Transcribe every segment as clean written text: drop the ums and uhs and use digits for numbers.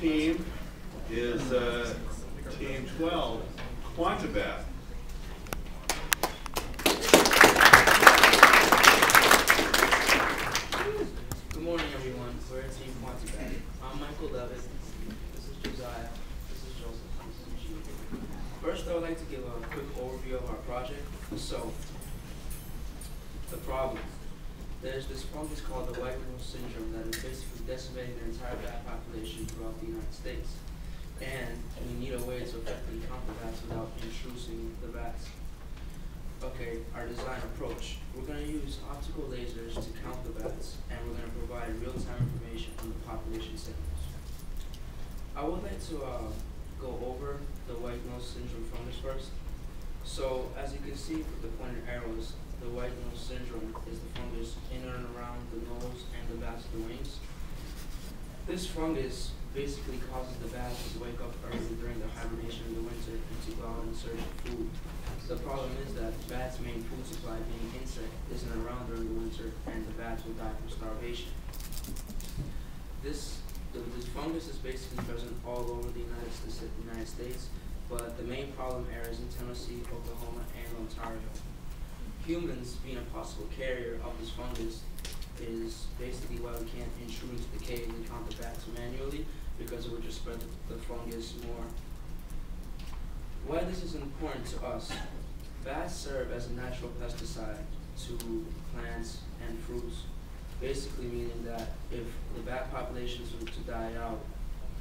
team is Team 12, QuantiBat. Good morning, everyone. We're Team QuantiBat. I'm Michael Levitt. This is Josiah. This is Joseph. This is Eugene. First, I would like to give a quick overview of our project. So, the problem. There's this fungus called the white nose syndrome that is basically decimating the entire bat population throughout the United States. And we need a way to effectively count the bats without intruding the bats. Okay, our design approach. We're going to use optical lasers to count the bats, and we're going to provide real-time information on the population signals. I would like to go over the white nose syndrome fungus first. So, as you can see with the pointed arrows, the white nose syndrome is the fungus in and around the nose and the bats of the wings. This fungus basically causes the bats to wake up early during the hibernation in the winter and to go out in search of food. The problem is that bats' main food supply, being insect, isn't around during the winter, and the bats will die from starvation. This fungus is basically present all over the United States, but the main problem areas in Tennessee, Oklahoma, and Ontario. Humans, being a possible carrier of this fungus, is basically why we can't intrude into the cave and count the bats manually, because it would just spread the fungus more. Why this is important to us: bats serve as a natural pesticide to plants and fruits, basically meaning that if the bat populations were to die out,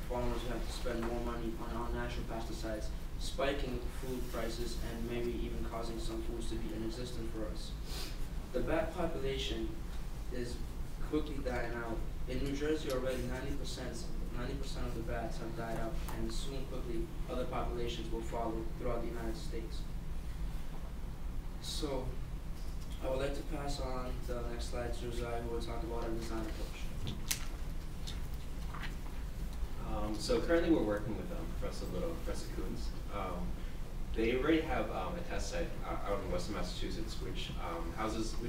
farmers would have to spend more money on unnatural pesticides, spiking food prices and maybe even causing some foods to be inexistent for us. The bat population is quickly dying out. In New Jersey already 90% of the bats have died out, and soon quickly other populations will follow throughout the United States. So I would like to pass on the next slide to Josiah, who will talk about our design approach. So currently we're working with Professor Little and Professor Coons. They already have a test site out in Western Massachusetts, which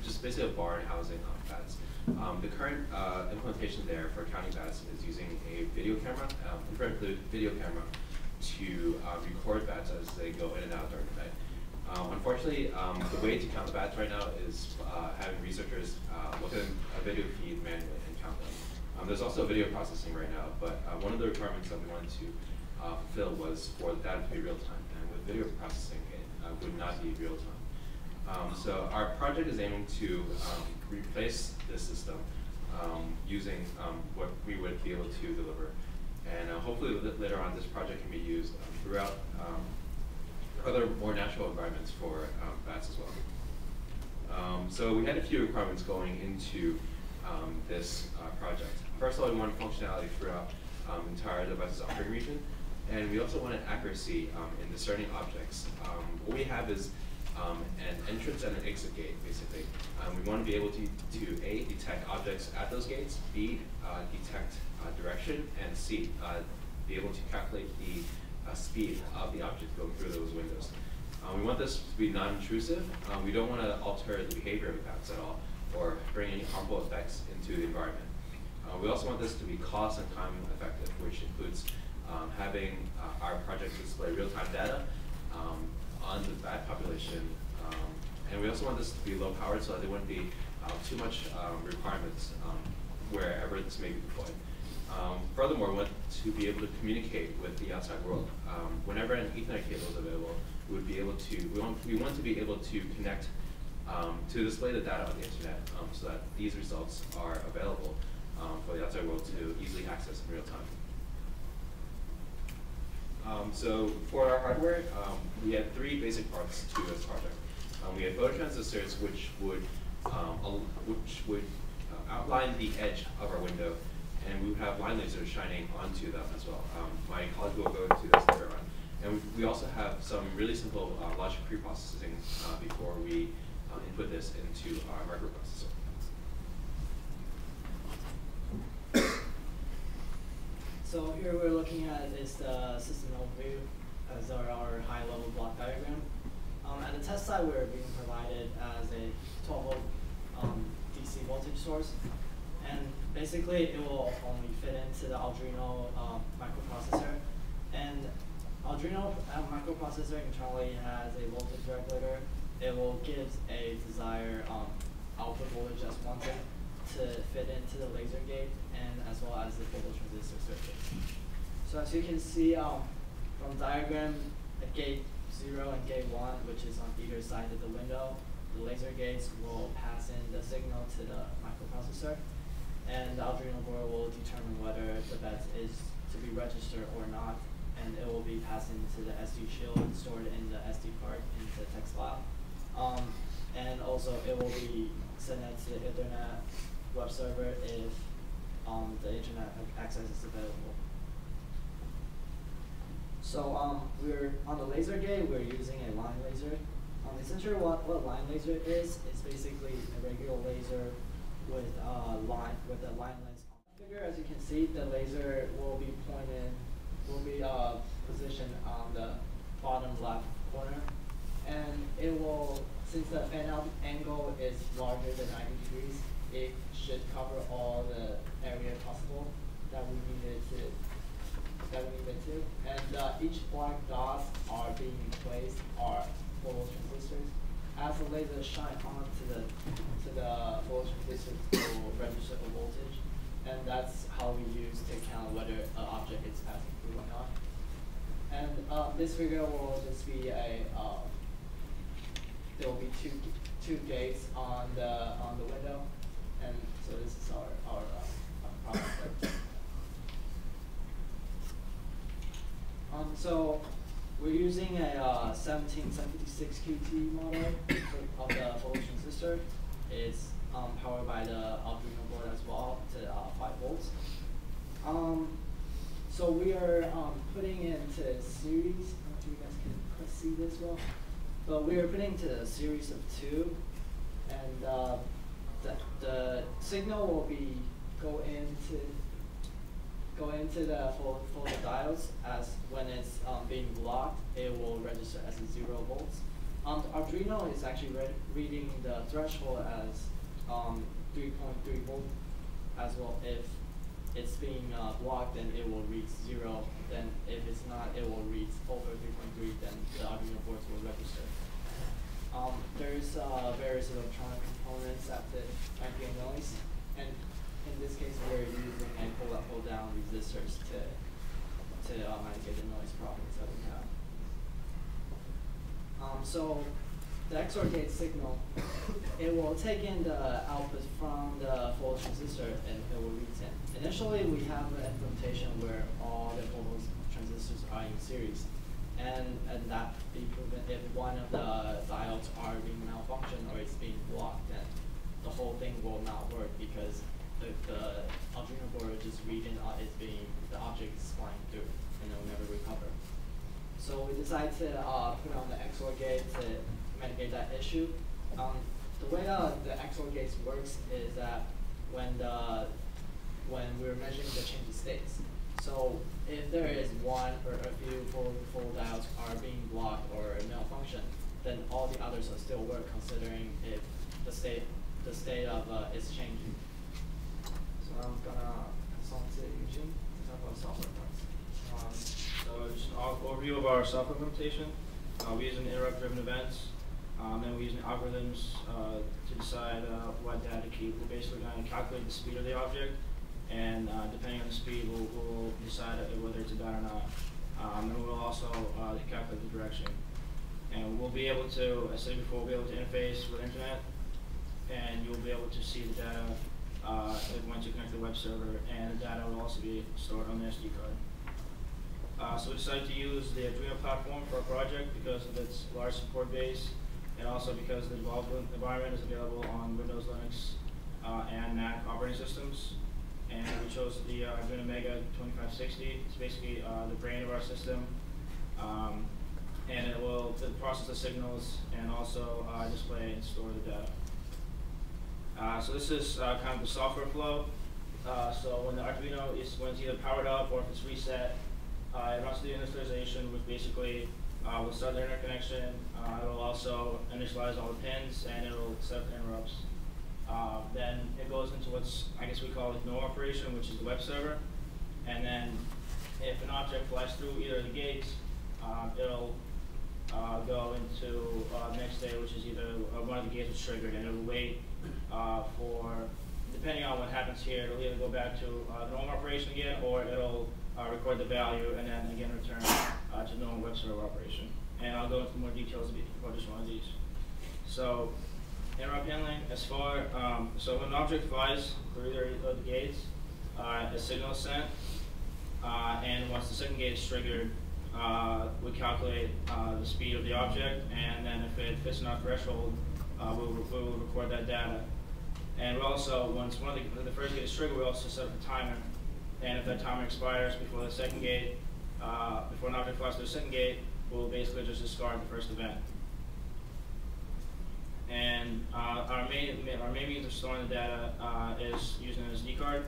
is basically a barn housing bats. The current implementation there for counting bats is using a video camera, infrared video camera, to record bats as they go in and out during the day. Unfortunately, the way to count the bats right now is having researchers look at a video feed manually and count them. There's also video processing right now, but one of the requirements that we wanted to fulfill was for the data to be real time, and with video processing, it would not be real time. So our project is aiming to replace this system using what we would be able to deliver, and hopefully later on this project can be used throughout other more natural environments for bats as well. So we had a few requirements going into this project. First of all, we wanted functionality throughout the entire device's operating region, and we also wanted accuracy in discerning objects. What we have is an entrance and an exit gate, basically. We want to be able to A, detect objects at those gates, B, detect direction, and C, be able to calculate the speed of the object going through those windows. We want this to be non-intrusive. We don't want to alter the behavior of the bats at all, or bring any harmful effects into the environment. We also want this to be cost and time effective, which includes having our project display real-time data on the bat population. And we also want this to be low powered so that there wouldn't be too much requirements wherever this may be deployed. Furthermore, we want to be able to communicate with the outside world. Whenever an Ethernet cable is available, we would be able to. We want to be able to connect to display the data on the internet, so that these results are available for the outside world to easily access in real time. So for our hardware, we had three basic parts to this project. We had phototransistors, which would outline the edge of our window, and we would have line lasers shining onto them as well. My colleague will go into this later on. And we also have some really simple logic preprocessing before we input this into our microprocessor. So here we're looking at is the system overview as our high-level block diagram. At the test site, we're being provided as a 12-volt DC voltage source, and basically, it will only fit into the Arduino microprocessor, and Arduino microprocessor internally has a voltage regulator. It will give a desired output voltage as wanted to fit into the laser gate and as well as the phototransistor circuits. So as you can see from diagram, at gate 0 and gate 1, which is on either side of the window, the laser gates will pass in the signal to the microprocessor, and the Arduino board will determine whether the bet is to be registered or not, and it will be passed into the SD shield stored in the SD card in the text file. And also it will be sent to the Internet web server if the Internet access is available. So we're on the laser gate, we're using a line laser. Essentially what line laser is basically a regular laser with a line length. Figure, as you can see, the laser will be positioned on the bottom left corner, and it will, since the fan out angle is larger than 90 degrees, it should cover all the area possible that we needed to. And each black dots are being placed are phototransistors. As the laser shine onto the phototransistors, it will register the voltage, and that's how we use to count whether an object is passing through or not. And this figure will just be a there will be two gates on the window, and so this is our product. So we're using a 17756 QT model of the phototransistor. It's powered by the Arduino board as well to 5 volts. So we are putting into a series. I don't know if you guys can see this well, but we are putting into a series of 2, and the signal will be go into the photodiodes, as when it's being blocked, it will register as a 0 volts. Arduino is actually reading the threshold as 3.3 volt as well. If it's being blocked, then it will read 0. Then if it's not, it will read over 3.3. Then the Arduino boards will register. There's various electronic components that might be a noise, and in this case, we're using a pull-up, pull-down resistors to mitigate the noise problems that we have. So the XOR gate signal, it will take in the output from the phototransistor and it will read in. Initially, we have an implementation where all the phototransistors are in series, and that be proven if one of the diodes are being malfunctioned or it's being blocked, then the whole thing will not work because the Arduino board just reading the object is flying through and it will never recover. So we decided to put on the XOR gate to mitigate that issue. The way the XOR gates works is that when we're measuring the change of states. So if there is one or a few photodiodes are being blocked or malfunction, then all the others will still work, considering if the state of is changing. So I'm gonna pass on to Eugene to talk about software parts. So just an overview of our software implementation. We use an interrupt-driven events, and we're using algorithms to decide what data to keep. We're basically going to calculate the speed of the object, and depending on the speed, we'll decide whether it's a bat or not. And we'll also calculate the direction. And we'll be able to, as I said before, we'll be able to interface with internet, and you'll be able to see the data once you connect to the web server, and the data will also be stored on the SD card. So we decided to use the Arduino platform for our project because of its large support base, and also because the development environment is available on Windows, Linux, and Mac operating systems. And we chose the Arduino Mega 2560. It's basically the brain of our system. And it will process the signals and also display and store the data. So this is kind of the software flow. So when the Arduino is when it's either powered up or if it's reset, it runs the initialization, which basically will start the internet connection. It will also initialize all the pins, and it will set up interrupts. Then it goes into what's, I guess we call it no operation, which is the web server. And then if an object flies through either of the gates, it'll go into next day, which is either one of the gates is triggered, and it'll wait for, depending on what happens here, it'll either go back to the normal operation again, or it'll record the value and then again return to normal web server operation. And I'll go into more details about each one of these. So, interrupt handling, as far, so when an object flies through either of the gates, a signal is sent, and once the second gate is triggered, we calculate the speed of the object, and then if it fits in our threshold, we'll record that data. And we also, once one of the first gate is triggered, we also set up a timer. And if that timer expires before the second gate, before an object flies through the second gate, we'll basically just discard the first event. And our main means of storing the data is using an SD card.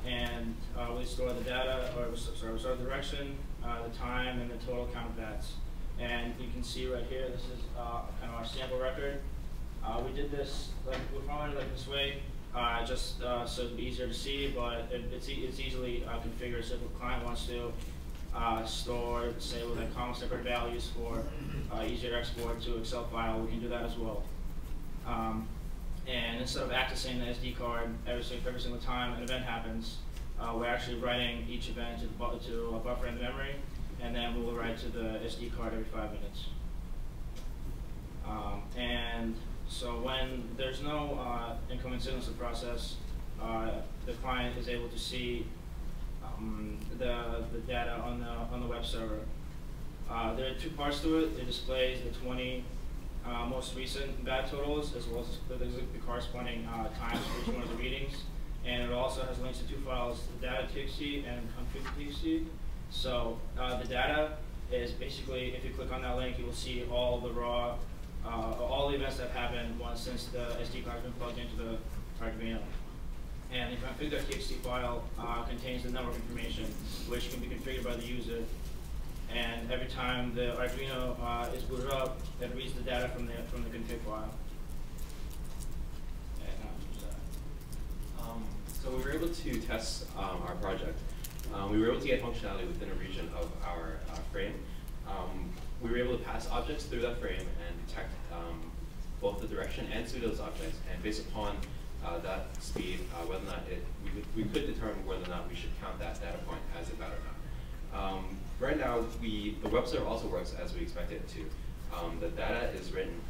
And we store the data, or we store the direction, the time, and the total count of bats. And you can see right here, this is kind of our sample record. We did this, we formatted it this way, just so it'd be easier to see, but it's easily configured. So if a client wants to store, say, with like column separate values for easier to export to Excel file, we can do that as well. And instead of accessing the SD card every single time an event happens, we're actually writing each event to a buffer in the memory, and then we will write to the SD card every 5 minutes. And so when there's no incoming signals to process, the client is able to see the data on the web server. There are two parts to it. It displays the 20 most recent bat totals, as well as the corresponding times for each one of the readings. And it also has links to two files, the data.txt and config.txt. So the data is basically, if you click on that link, you will see all the raw, all the events that have happened since the SD card has been plugged into the Arduino. And the config.txt file contains the network information, which can be configured by the user. And every time the Arduino is booted up, it reads the data from the config file. So we were able to test our project. We were able to get functionality within a region of our frame. We were able to pass objects through that frame and detect both the direction and speed of those objects. And based upon that speed, whether or not we could determine whether or not we should count that data point as a bat or not. Right now, the web server also works as we expected it to. The data is written,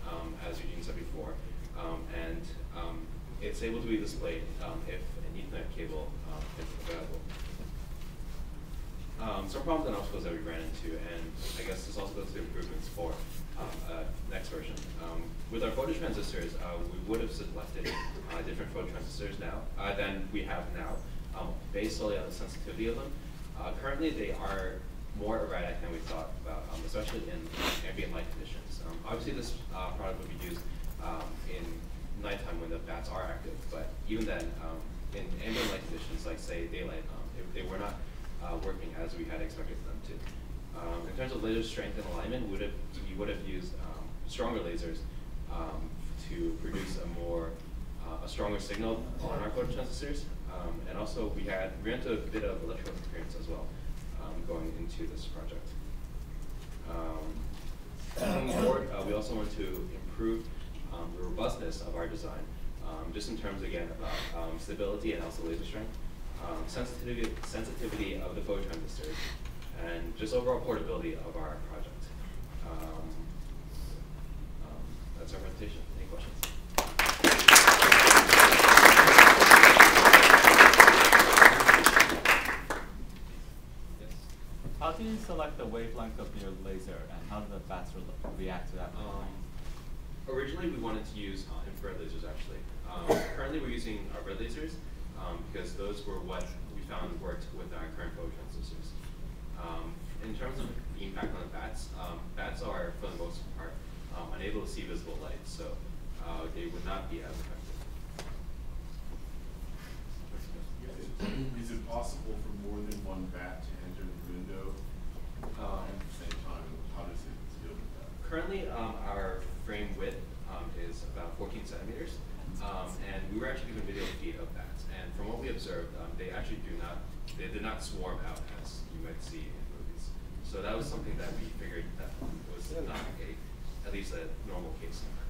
as Eugene said before, and it's able to be displayed if an Ethernet cable is available. Some problems and obstacles that we ran into, and I guess this also goes to improvements for next version. With our photo transistors, we would have selected different photo transistors now than we have now, based solely on the sensitivity of them. Currently, they are more erratic than we thought about, especially in ambient light conditions. Obviously, this product would be used in nighttime when the bats are active, but even then, in ambient light conditions, like say daylight, they were not working as we had expected them to. In terms of laser strength and alignment, we would have used stronger lasers to produce a stronger signal on our phototransistors, and also we ran into a bit of electrical interference as well going into this project. Moving forward, we also want to improve the robustness of our design, just in terms again about stability and also laser strength. Sensitivity of the phototransistors, and just overall portability of our project. That's our presentation. Any questions? Yes. How do you select the wavelength of your laser, and how do the bats react to that wavelength? Originally, we wanted to use infrared lasers, actually. Currently, we're using red lasers, because those were what we found worked with our current phototransistors. In terms of the impact on the bats, bats are, for the most part, unable to see visible light, so they would not be as effective. Is it possible for more than one bat to enter the window at the same time? How does it deal with that? Currently, our frame width is about 14 centimeters, not swarm out as you might see in movies. So that was something that we figured that was not at least a normal case scenario.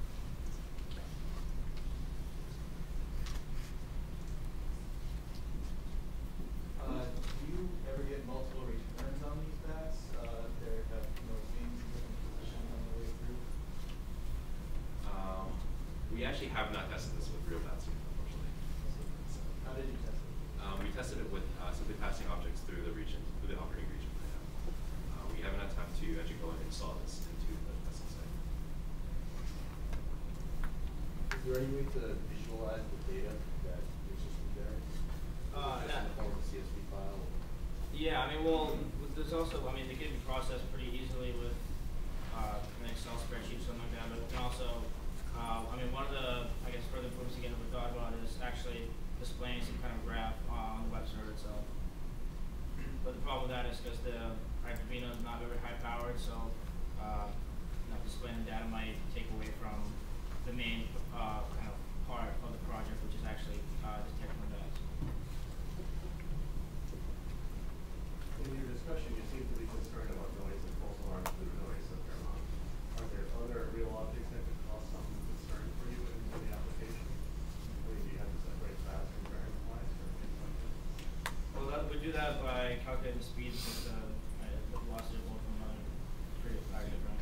Do you ever get multiple returns on these bats? They have wings in different positions on the way through? We actually have not tested this with real bats yet, unfortunately. How did you test it? We tested it with simply passing objects through the region, through the operating region right now. We haven't had time to actually go and install this into the testing site. Is there any way to visualize the data that your system generates? Just in the form of a CSV file? Yeah, I mean, well, there's also, I mean, they can be processed pretty easily with an Excel spreadsheet or something like that, but it can also, I mean, one of the, I guess, further improvements again that we thought about is actually displaying some kind of graph on the web server itself. But the problem with that is because the Arduino is not very high powered, so displaying the data might take away from the main kind of part of the project, which is actually detecting the bats. In your discussion, you seem to be concerned about noise and false alarms due to noise of their mom. Are there other real objects that could cause some concern for you in the application? Or do you have to separate fast from variant wise or things like that? Well, we do that by calculating the speed since the velocity of both of them are pretty different.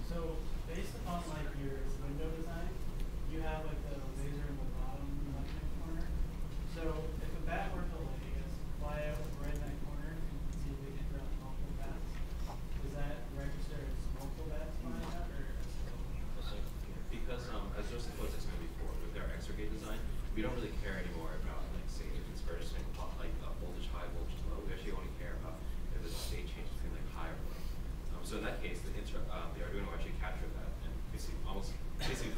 So based upon like your window design, you have like the laser in the bottom left-hand corner. So if a bat were to like, I guess, fly out right in that corner and see if we can interrupt multiple bats, does that register as multiple bats flying out or a single? Because as Joseph was explaining before, with our X-ray gate design, we don't really care anymore about like say if it's registering like voltage high, voltage low. We actually only care about if there's a state change between like high or low. So in that case, the Arduino will actually capture that and basically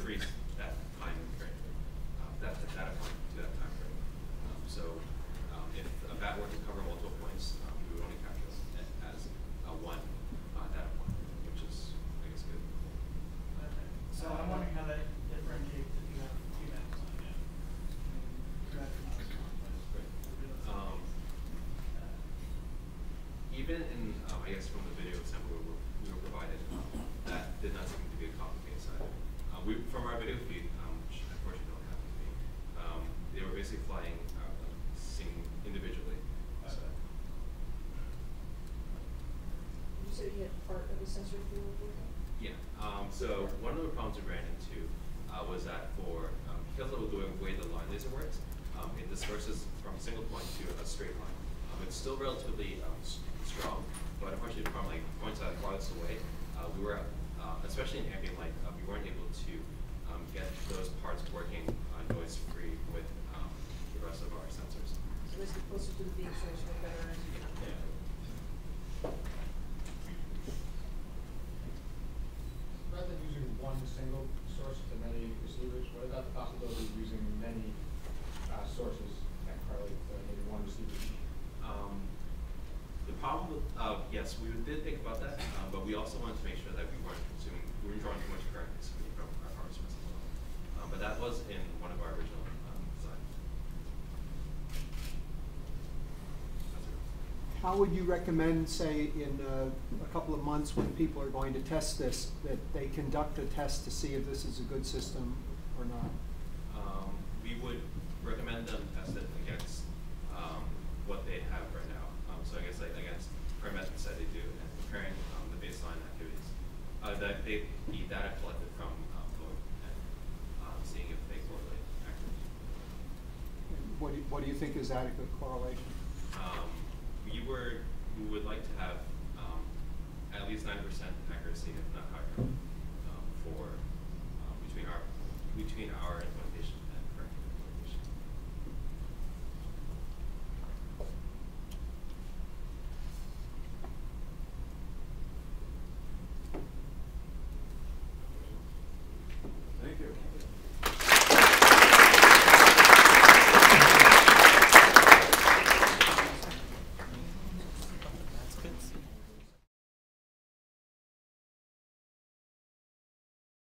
freeze that time frame, that data point to that time frame. So if a bat were to cover multiple points, we would only capture it as one data point, which is, I guess, good. Okay. So I'm wondering how that differentiates if you have two bats flying out. Even in, I guess, from the video example we were provided, that did not seem to be a complicated side. From our video feed, which unfortunately don't happen to be, they were basically flying, singing individually. So. You said you had part of the sensor field working? Yeah. So one of the problems we ran into was that because of the way the line laser works, it disperses from a single point to a straight line. It's still relatively strong, but unfortunately from like points that are farthest away, we were, especially in ambient light, we weren't able to get those parts working noise free with the rest of our sensors. So basically closer to the beam source for better. Yeah. Rather than using one single source to many receivers, what about the possibility of using many sources that correlate to maybe one receiver each? The problem with, yes, we did think about that, but we also wanted to make sure that we weren't drawing too much current from our power source as well. But that was in one of our original designs. How would you recommend, say, in a couple of months when people are going to test this, that they conduct a test to see if this is a good system or not? We would recommend them test it against what they have right now. So I guess like against current methods that they do and comparing the baseline activities, the data collected from code and seeing if they correlate accurately. What do you think is adequate correlation? We would like to have at least 90% accuracy, if not higher, for between our implementation.